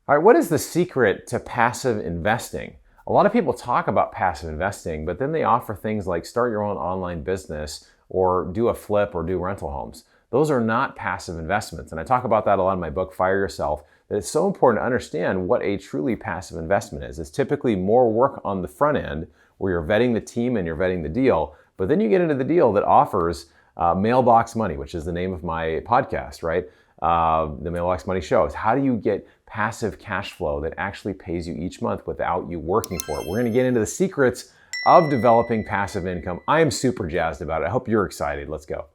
All right, what is the secret to passive investing? A lot of people talk about passive investing, but then they offer things like start your own online business or do a flip or do rental homes. Those are not passive investments. And I talk about that a lot in my book, Fire Yourself, that it's so important to understand what a truly passive investment is. It's typically more work on the front end where you're vetting the team and you're vetting the deal, but then you get into the deal that offers mailbox money, which is the name of my podcast, right? The Mailbox Money Show is how do you get passive cash flow that actually pays you each month without you working for it. We're going to get into the secrets of developing passive income. I am super jazzed about it. I hope you're excited. Let's go.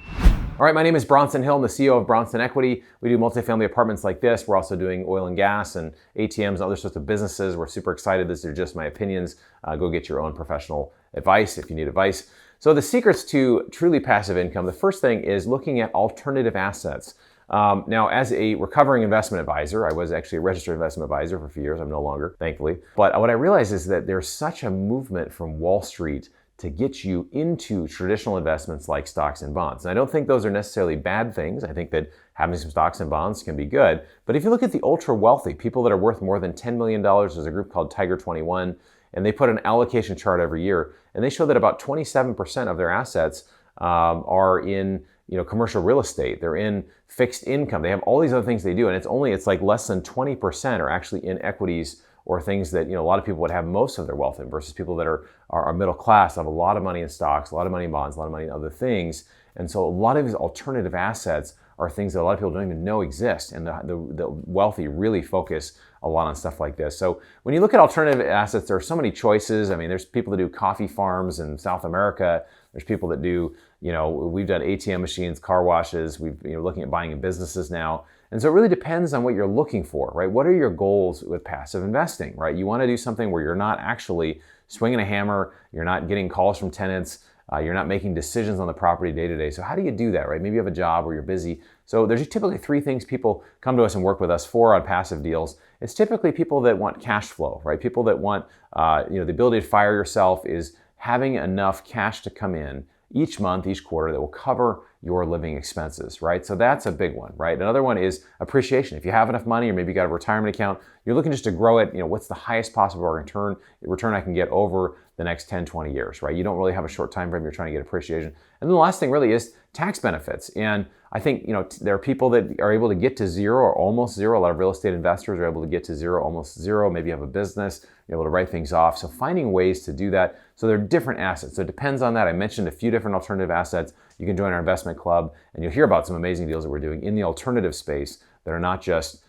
All right, my name is Bronson Hill. I'm the CEO of Bronson Equity. We do multifamily apartments like this. We're also doing oil and gas and ATMs and other sorts of businesses. We're super excited. These are just my opinions. Go get your own professional advice if you need advice. So the secrets to truly passive income, the first thing is looking at alternative assets. Now, as a recovering investment advisor, I was actually a registered investment advisor for a few years. I'm no longer, thankfully. But what I realized is that there's such a movement from Wall Street to get you into traditional investments like stocks and bonds. And I don't think those are necessarily bad things. I think that having some stocks and bonds can be good. But if you look at the ultra wealthy, people that are worth more than $10 million, there's a group called Tiger 21, and they put an allocation chart every year, and they show that about 27% of their assets are in commercial real estate. They're in fixed income. They have all these other things they do, and it's like less than 20% are actually in equities or things that a lot of people would have most of their wealth in, versus people that are middle class, have a lot of money in stocks, a lot of money in bonds, a lot of money in other things. And so a lot of these alternative assets are things that a lot of people don't even know exist, and the wealthy really focus a lot on stuff like this. So when you look at alternative assets, there are so many choices. I mean, there's people that do coffee farms in South America. There's people that do, we've done ATM machines, car washes. We've looking at buying in businesses now. And so it really depends on what you're looking for, right? What are your goals with passive investing, right? You want to do something where you're not actually swinging a hammer, you're not getting calls from tenants, you're not making decisions on the property day to day. So how do you do that, right? Maybe you have a job where you're busy. So there's typically three things people come to us and work with us for on passive deals. It's typically people that want cash flow, right? People that want, the ability to fire yourself is having enough cash to come in each month, each quarter that will cover your living expenses, right? So that's a big one, right? Another one is appreciation. If you have enough money, or maybe you got a retirement account, you're looking just to grow it, what's the highest possible return I can get over the next 10, 20 years, right? You don't really have a short time frame, you're trying to get appreciation. And then the last thing really is tax benefits. And I think, there are people that are able to get to zero or almost zero. A lot of real estate investors are able to get to zero, almost zero. Maybe you have a business, you're able to write things off. So finding ways to do that. So there are different assets. So it depends on that. I mentioned a few different alternative assets. You can join our investment club and you'll hear about some amazing deals that we're doing in the alternative space that are not just,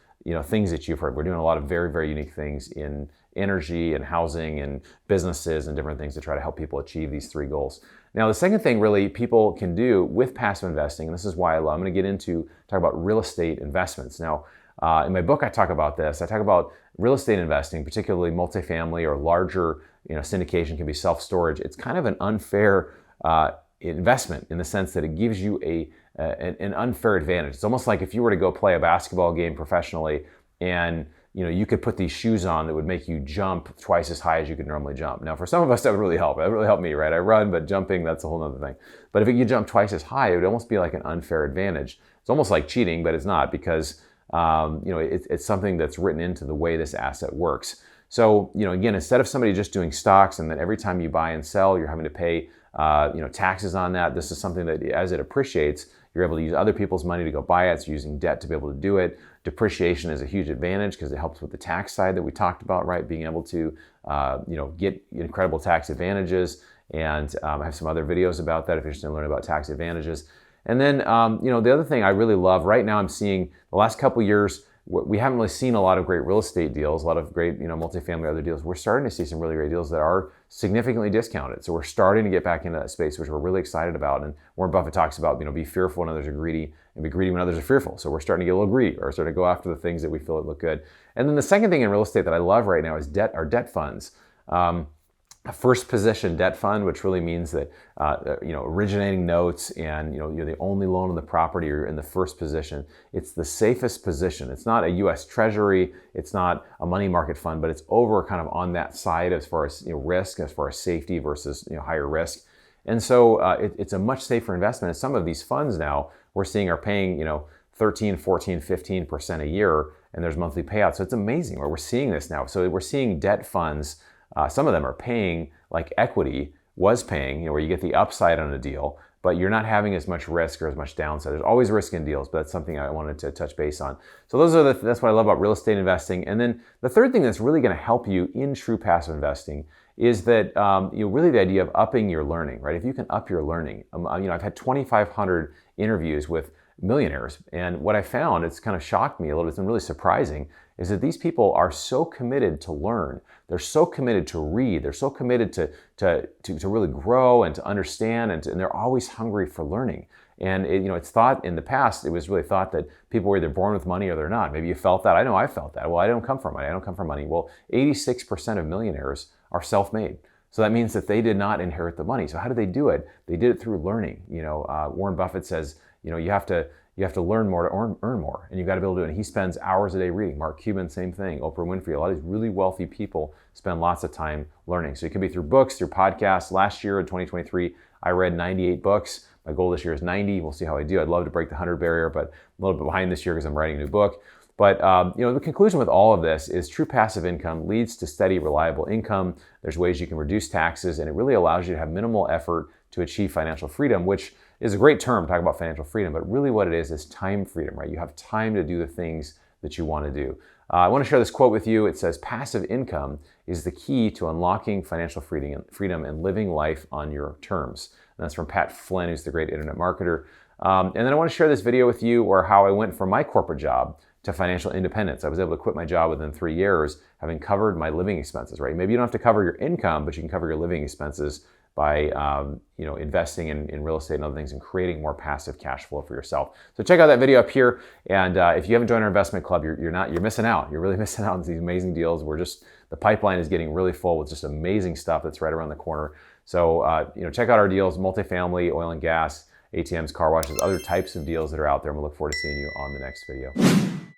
things that you've heard. We're doing a lot of very, very unique things in energy and housing and businesses and different things to try to help people achieve these three goals. Now, the second thing really people can do with passive investing, and this is why I'm going to get into talk about real estate investments. Now, in my book, I talk about this. I talk about real estate investing, particularly multifamily or larger, syndication, can be self-storage. It's kind of an unfair investment in the sense that it gives you an unfair advantage. It's almost like if you were to go play a basketball game professionally and you could put these shoes on that would make you jump twice as high as you could normally jump. Now, for some of us, that would really help. That would really help me, right? I run, but jumping, that's a whole other thing. But if you jump twice as high, it would almost be like an unfair advantage. It's almost like cheating, but it's not, because it's something that's written into the way this asset works. So, again, instead of somebody just doing stocks and then every time you buy and sell, you're having to pay taxes on that. This is something that as it appreciates, you're able to use other people's money to go buy it. It's using debt to be able to do it. Depreciation is a huge advantage because it helps with the tax side that we talked about, right? Being able to, get incredible tax advantages. And I have some other videos about that if you're interested in learning about tax advantages. And then, the other thing I really love right now, I'm seeing the last couple years, we haven't really seen a lot of great real estate deals, a lot of great, multifamily other deals. We're starting to see some really great deals that are significantly discounted. So we're starting to get back into that space, which we're really excited about. And Warren Buffett talks about, be fearful when others are greedy and be greedy when others are fearful. So we're starting to get a little greedy or sort of go after the things that we feel look good. And then the second thing in real estate that I love right now is our debt funds. A first position debt fund, which really means that originating notes and you're the only loan on the property, or you're in the first position. It's the safest position. It's not a U.S. Treasury, it's not a money market fund, but it's over kind of on that side as far as risk, as far as safety versus higher risk. And so it's a much safer investment. And some of these funds now we're seeing are paying 13, 14, 15% a year, and there's monthly payouts. So it's amazing where we're seeing this now. So we're seeing debt funds, some of them are paying like equity was paying, where you get the upside on a deal, but you're not having as much risk or as much downside. There's always risk in deals, but that's something I wanted to touch base on. So that's what I love about real estate investing. And then the third thing that's really going to help you in true passive investing is that really the idea of upping your learning, right? If you can up your learning, I've had 2,500 interviews with millionaires, and what I found, it's kind of shocked me a little bit, it's been really surprising, is that these people are so committed to learn. They're so committed to read. They're so committed to really grow and to understand, and they're always hungry for learning. And it's thought in the past, it was really thought that people were either born with money or they're not. Maybe you felt that. I know I felt that. Well, I don't come from money. I don't come from money. Well, 86% of millionaires are self-made. So that means that they did not inherit the money. So how did they do it? They did it through learning. Warren Buffett says, you have to learn more to earn more, and you've got to be able to do it. And he spends hours a day reading. Mark Cuban, same thing. Oprah Winfrey, a lot of these really wealthy people spend lots of time learning. So it can be through books, through podcasts. Last year in 2023, I read 98 books. My goal this year is 90. We'll see how I do. I'd love to break the 100 barrier, but I'm a little bit behind this year because I'm writing a new book. But the conclusion with all of this is true passive income leads to steady, reliable income. There's ways you can reduce taxes, and it really allows you to have minimal effort to achieve financial freedom, which is a great term to talk about financial freedom, but really what it is time freedom, right? You have time to do the things that you want to do. I want to share this quote with you. It says, passive income is the key to unlocking financial freedom and living life on your terms. And that's from Pat Flynn, who's the great internet marketer. And then I want to share this video with you where how I went from my corporate job to financial independence. I was able to quit my job within 3 years, having covered my living expenses, right? Maybe you don't have to cover your income, but you can cover your living expenses by investing in real estate and other things and creating more passive cash flow for yourself. So check out that video up here. And if you haven't joined our investment club, you're missing out. You're really missing out on these amazing deals. The pipeline is getting really full with just amazing stuff that's right around the corner. So check out our deals: multifamily, oil and gas, ATMs, car washes, other types of deals that are out there. And we look forward to seeing you on the next video.